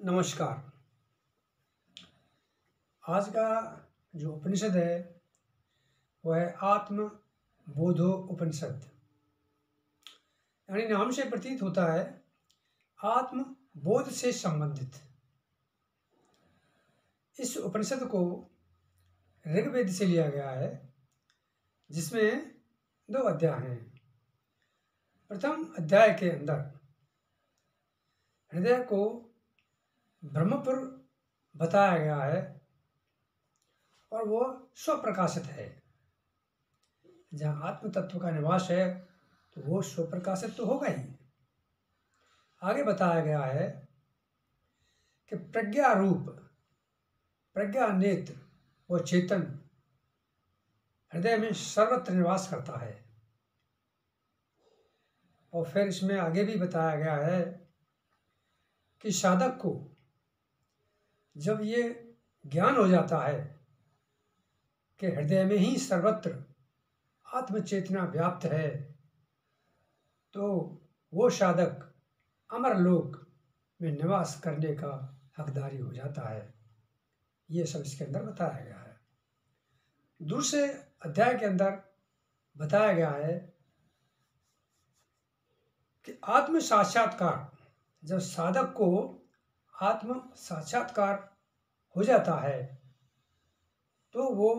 नमस्कार। आज का जो उपनिषद है वह है आत्म बोधो उपनिषद। यानी नाम से प्रतीत होता है आत्म बोध से संबंधित। इस उपनिषद को ऋग्वेद से लिया गया है, जिसमें 2 अध्याय हैं। प्रथम अध्याय के अंदर हृदय को ब्रह्मपुर बताया गया है और वो स्वप्रकाशित है। जहाँ आत्म तत्व का निवास है तो वो स्वप्रकाशित तो होगा ही। आगे बताया गया है कि प्रज्ञा रूप, प्रज्ञा नेत्र वो चेतन हृदय में सर्वत्र निवास करता है। और फिर इसमें आगे भी बताया गया है कि साधक को जब ये ज्ञान हो जाता है कि हृदय में ही सर्वत्र आत्मचेतना व्याप्त है, तो वो साधक अमरलोक में निवास करने का हकदारी हो जाता है। ये सब इसके अंदर बताया गया है। दूसरे अध्याय के अंदर बताया गया है कि आत्म साक्षात्कार, जब साधक को आत्म साक्षात्कार हो जाता है तो वो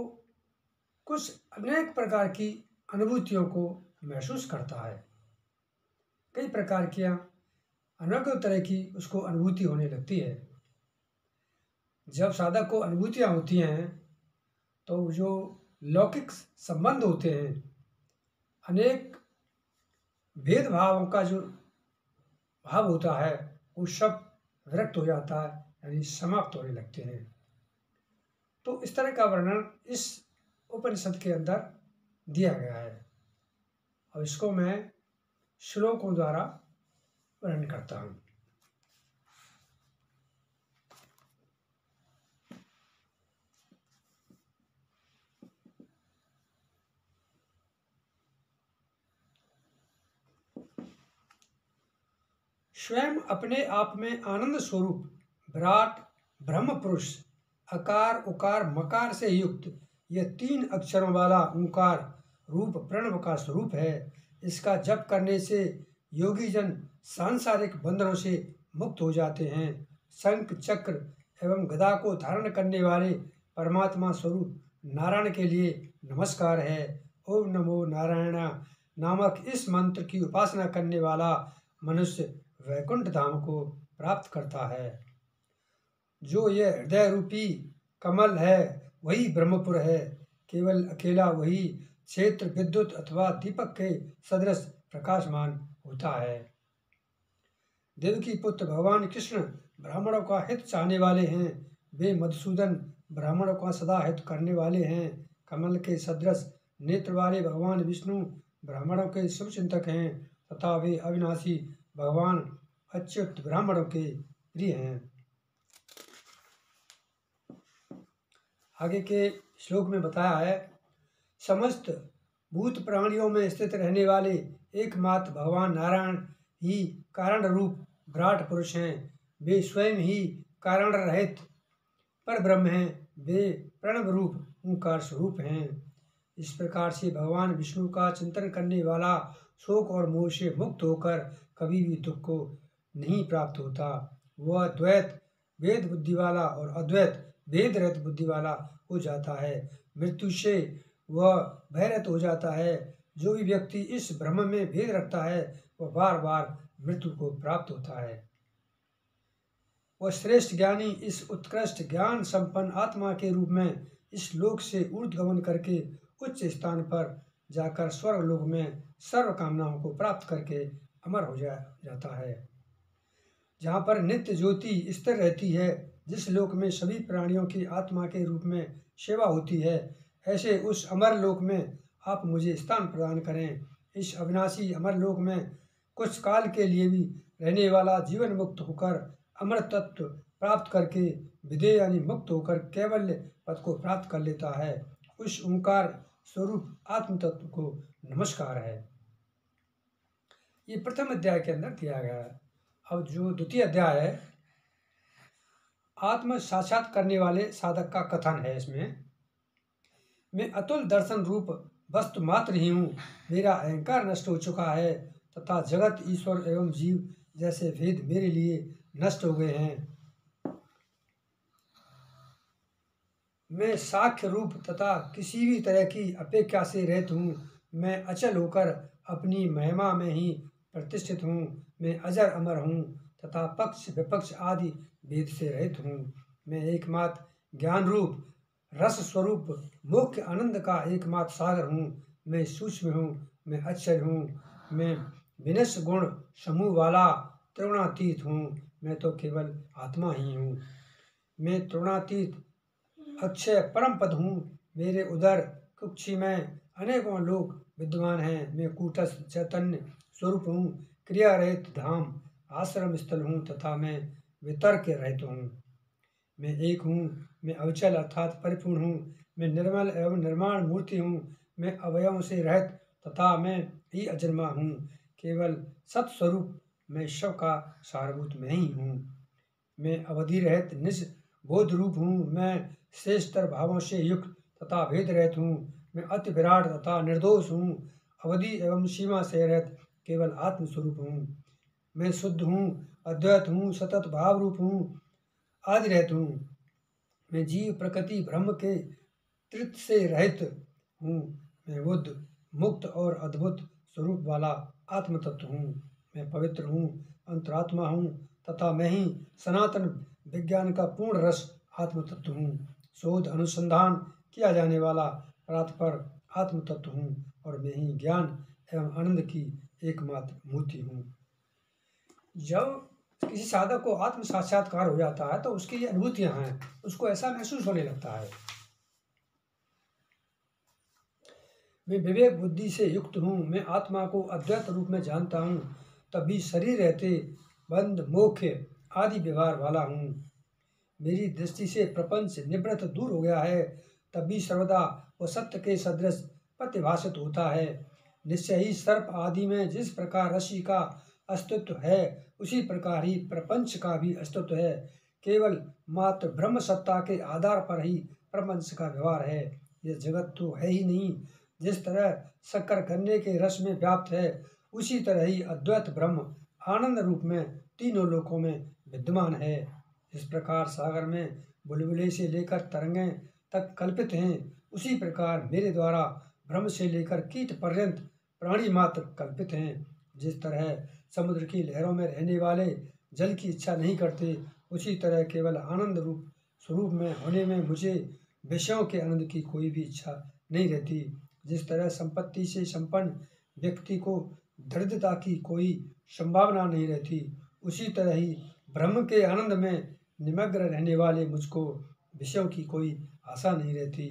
कुछ अनेक प्रकार की अनुभूतियों को महसूस करता है। कई प्रकार की अनेकों तरह की उसको अनुभूति होने लगती है। जब साधक को अनुभूतियाँ होती हैं तो जो लौकिक संबंध होते हैं, अनेक भेदभावों का जो भाव होता है वो सब विरक्त हो जाता है, यानी समाप्त होने लगते हैं। तो इस तरह का वर्णन इस उपनिषद के अंदर दिया गया है। और इसको मैं श्लोकों द्वारा वर्णन करता हूँ। स्वयं अपने आप में आनंद स्वरूप विराट ब्रह्म पुरुष अकार उकार मकार से युक्त यह 3 अक्षरों वाला ओंकार रूप प्रणव का स्वरूप है। इसका जप करने से योगी जन सांसारिक बंधनों से मुक्त हो जाते हैं। शंख चक्र एवं गदा को धारण करने वाले परमात्मा स्वरूप नारायण के लिए नमस्कार है। ओम नमो नारायण नामक इस मंत्र की उपासना करने वाला मनुष्य वैकुंठ धाम को प्राप्त करता है। जो यह हृदय रूपी कमल है वही ब्रह्मपुर है। केवल अकेला वही क्षेत्र विद्युत अथवा दीपक के सदृश प्रकाशमान होता है। देवकी पुत्र भगवान कृष्ण ब्राह्मणों का हित चाहने वाले हैं। वे मधुसूदन ब्राह्मणों का सदा हित करने वाले हैं। कमल के सदृश नेत्र वाले भगवान विष्णु ब्राह्मणों के शुभचिंतक हैं तथा वे अविनाशी भगवान अच्युत ब्राह्मणों के प्रिय हैं। आगे के श्लोक में बताया है, समस्त भूत प्राणियों में स्थित रहने वाले एकमात्र भगवान नारायण ही कारण रूप विराट पुरुष हैं। वे स्वयं ही कारण रहित पर ब्रह्म हैं। वे प्रणव रूप ओंकार स्वरूप हैं। इस प्रकार से भगवान विष्णु का चिंतन करने वाला शोक और मोह से मुक्त होकर कभी भी दुख को नहीं प्राप्त होता। वह द्वैत भेद बुद्धि वाला और अद्वैत भेद रहित बुद्धि वाला हो जाता है। मृत्यु से वह भयरहित हो जाता है। जो भी व्यक्ति इस ब्रह्म में भेद रखता है वह बार बार मृत्यु को प्राप्त होता है। वह श्रेष्ठ ज्ञानी इस उत्कृष्ट ज्ञान संपन्न आत्मा के रूप में इस लोक से ऊर्ध्वगमन करके उच्च स्थान पर जाकर स्वर्ग लोक में सर्व कामनाओं को प्राप्त करके अमर हो जाता है, जहाँ पर नित्य ज्योति स्थिर रहती है। जिस लोक में सभी प्राणियों की आत्मा के रूप में सेवा होती है, ऐसे उस अमर लोक में आप मुझे स्थान प्रदान करें। इस अविनाशी अमर लोक में कुछ काल के लिए भी रहने वाला जीवन मुक्त होकर अमर तत्व प्राप्त करके विदेह यानी मुक्त होकर कैवल्य पद को प्राप्त कर लेता है। उस ओंकार स्वरूप आत्म तत्व को नमस्कार है। ये प्रथम अध्याय के अंदर दिया गया है। अब जो द्वितीय अध्याय है आत्म साक्षात करने वाले साधक का कथन है इसमें। मैं अतुल दर्शन रूप वस्तु मात्र ही हूँ। मेरा अहंकार नष्ट हो चुका है तथा जगत, ईश्वर एवं जीव जैसे भेद मेरे लिए नष्ट हो गए हैं। मैं साक्ष्य रूप तथा किसी भी तरह की अपेक्षा से रहित हूँ। मैं अचल होकर अपनी महिमा में ही प्रतिष्ठित हूँ। मैं अजर अमर हूँ तथा पक्ष विपक्ष आदि भेद से रहित हूँ। मैं एकमात्र ज्ञान रूप रस स्वरूप मुख्य आनंद का एकमात्र सागर हूँ। मैं सूक्ष्म हूँ, मैं अक्षर हूँ, मैं विनश्य गुण समूह वाला त्रिगुणातीत हूँ। मैं तो केवल आत्मा ही हूँ। मैं त्रिगुणातीत अक्षय परम पद हूँ। मेरे उदर कुक्षी में अनेकों लोक विद्यमान हैं। मैं कूटस्थ चैतन्य स्वरूप हूँ। क्रिया रहित धाम आश्रम स्थल हूँ तथा मैं वितर्क रहित हूँ। मैं एक हूँ। मैं अविचल अर्थात परिपूर्ण हूँ। मैं निर्मल एवं निर्माण मूर्ति हूँ। मैं अवयवों से रहित तथा मैं ही अजन्मा हूँ। केवल सत्स्वरूप मैं शव का सारभूत मैं ही हूँ। मैं अवधि रहित निज बोध रूप हूँ। मैं श्रेष्ठतर भावों से युक्त तथा भेद रहित हूँ। मैं अति विराट तथा निर्दोष हूँ। अवधि एवं सीमा से रहित केवल आत्मस्वरूप हूँ। मैं शुद्ध हूँ, अद्वैत हूँ, सतत भाव रूप हूँ, आदि रहित हूँ। मैं जीव प्रकृति ब्रह्म के तृत से रहित हूँ। मैं बुद्ध मुक्त और अद्भुत स्वरूप वाला आत्म तत्व हूँ। मैं पवित्र हूँ, अंतरात्मा हूँ तथा मैं ही सनातन विज्ञान का पूर्ण रस आत्म तत्व हूँ। शोध अनुसंधान किया जाने वाला परात्पर आत्म तत्व हूँ और मैं ही ज्ञान एवं आनंद की एकमात्र मूर्ति हूँ। जब किसी साधक को आत्म साक्षात्कार हो जाता है तो उसकी ये अनुभूतियां हैं, उसको ऐसा महसूस होने लगता है। मैं विवेक बुद्धि से युक्त हूँ। मैं आत्मा को अद्वैत रूप में जानता हूँ। तब भी शरीर रहते बंध मोक्ष आदि व्यवहार वाला हूँ। मेरी दृष्टि से प्रपंच निवृत्त दूर हो गया है। तब भी सर्वदा वह सत्य के सदृश प्रतिभाषित होता है। निश्चय ही सर्प आदि में जिस प्रकार रस्सी का अस्तित्व है उसी प्रकार ही प्रपंच का भी अस्तित्व है। केवल मात्र ब्रह्म सत्ता के आधार पर ही प्रपंच का व्यवहार है। यह जगत तो है ही नहीं। जिस तरह शक्कर गन्ने के रस में व्याप्त है उसी तरह ही अद्वैत ब्रह्म आनंद रूप में तीनों लोकों में विद्यमान है। इस प्रकार सागर में बुलबुले से लेकर तरंगें तक कल्पित हैं, उसी प्रकार मेरे द्वारा ब्रह्म से लेकर कीट पर्यंत प्राणी मात्र कल्पित हैं। जिस तरह समुद्र की लहरों में रहने वाले जल की इच्छा नहीं करते, उसी तरह केवल आनंद रूप स्वरूप में होने में मुझे विषयों के आनंद की कोई भी इच्छा नहीं रहती। जिस तरह संपत्ति से संपन्न व्यक्ति को दरिद्रता की कोई संभावना नहीं रहती, उसी तरह ही ब्रह्म के आनंद में निमग्न रहने वाले मुझको विषयों की कोई आशा नहीं रहती।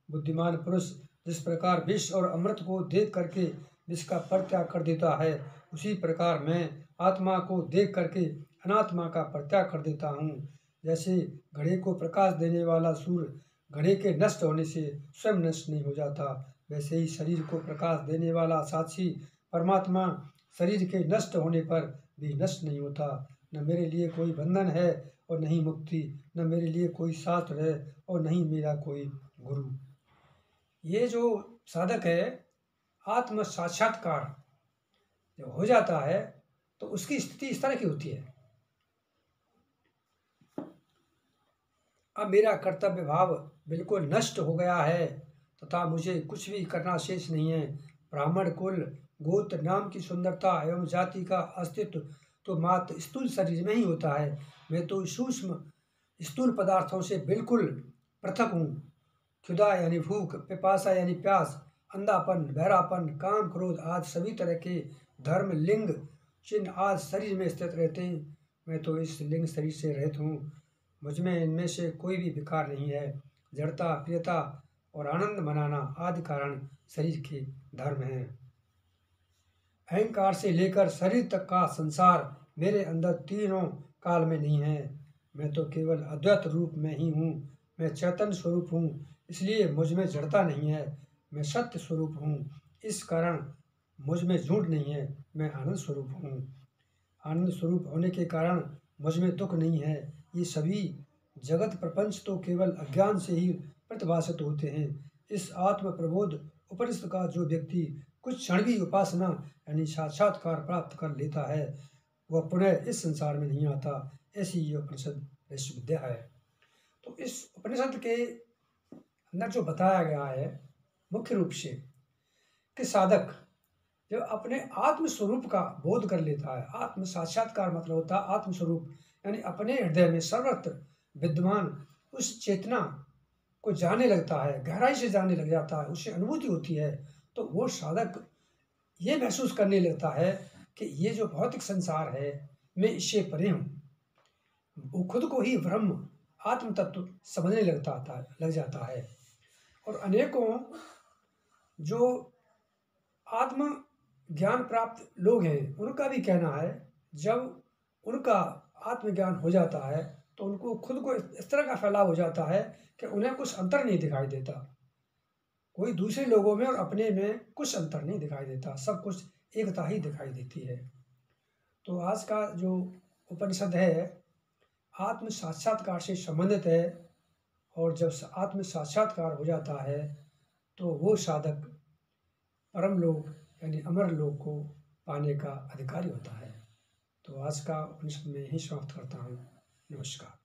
बुद्धिमान पुरुष जिस प्रकार विष और अमृत को देख करके विष का परित्याग कर देता है, उसी प्रकार मैं आत्मा को देख करके अनात्मा का परित्याग कर देता हूँ। जैसे घड़े को प्रकाश देने वाला सूर्य घड़े के नष्ट होने से स्वयं नष्ट नहीं हो जाता, वैसे ही शरीर को प्रकाश देने वाला साक्षी परमात्मा शरीर के नष्ट होने पर भी नष्ट नहीं होता। न मेरे लिए कोई बंधन है और नहीं मुक्ति, न मेरे लिए कोई शास्त्र है और नहीं मेरा कोई गुरु। ये जो साधक है आत्म साक्षात्कार जब हो जाता है तो उसकी स्थिति इस तरह की होती है। अब मेरा कर्तव्य भाव बिल्कुल नष्ट हो गया है तथा मुझे कुछ भी करना शेष नहीं है। ब्राह्मण कुल गोत्र नाम की सुंदरता एवं जाति का अस्तित्व तो मात्र स्थूल शरीर में ही होता है। मैं तो सूक्ष्म स्थूल पदार्थों से बिल्कुल पृथक हूँ। क्षुधा यानी भूख, पिपासा यानी प्यास, अंधापन, बहरापन, काम क्रोध आदि सभी तरह के धर्म लिंग चिन्ह आदि शरीर में स्थित रहते हैं। मैं तो इस लिंग शरीर से रहित हूँ। मुझमें इनमें से कोई भी विकार नहीं है। जड़ता, प्रियता और आनंद मनाना आदि कारण शरीर के धर्म हैं। अहंकार से लेकर शरीर तक का संसार मेरे अंदर तीनों काल में नहीं है। मैं तो केवल अद्वैत रूप में ही हूँ। मैं चैतन्य स्वरूप हूँ, इसलिए मुझ में जड़ता नहीं है। मैं सत्य स्वरूप हूँ, इस कारण मुझ में झूठ नहीं है। मैं आनंद स्वरूप हूँ। आनंद स्वरूप होने के कारण मुझ में दुख नहीं है। ये सभी जगत प्रपंच तो केवल अज्ञान से ही प्रतिभाषित होते हैं। इस आत्म प्रबोध उपनिषद का जो व्यक्ति कुछ क्षण भी उपासना यानी साक्षात्कार प्राप्त कर लेता है वह पुनः इस संसार में नहीं आता। ऐसी ये उपनिषद रहस्य विद्या है। तो इस उपनिषद के अंदर जो बताया गया है मुख्य रूप से कि साधक जब अपने आत्म स्वरूप का बोध कर लेता है, आत्म साक्षात्कार मतलब होता है आत्म स्वरूप यानी अपने हृदय में सर्वत्र विद्यमान उस चेतना को जानने लगता है, गहराई से जानने लग जाता है, उससे अनुभूति होती है, तो वो साधक ये महसूस करने लगता है कि ये जो भौतिक संसार है मैं इससे परे हूँ। वो खुद को ही ब्रह्म आत्म तत्व समझने लग जाता है। और अनेकों जो आत्म ज्ञान प्राप्त लोग हैं उनका भी कहना है जब उनका आत्मज्ञान हो जाता है तो उनको खुद को इस तरह का फैलाव हो जाता है कि उन्हें कुछ अंतर नहीं दिखाई देता, कोई दूसरे लोगों में और अपने में कुछ अंतर नहीं दिखाई देता, सब कुछ एकता ही दिखाई देती है। तो आज का जो उपनिषद है आत्म साक्षात्कार से संबंधित है और जब आत्म साक्षात्कार हो जाता है तो वो साधक परम लोक यानी अमर लोक को पाने का अधिकारी होता है। तो आज का उपनिषद में यही समाप्त करता हूँ। नमस्कार।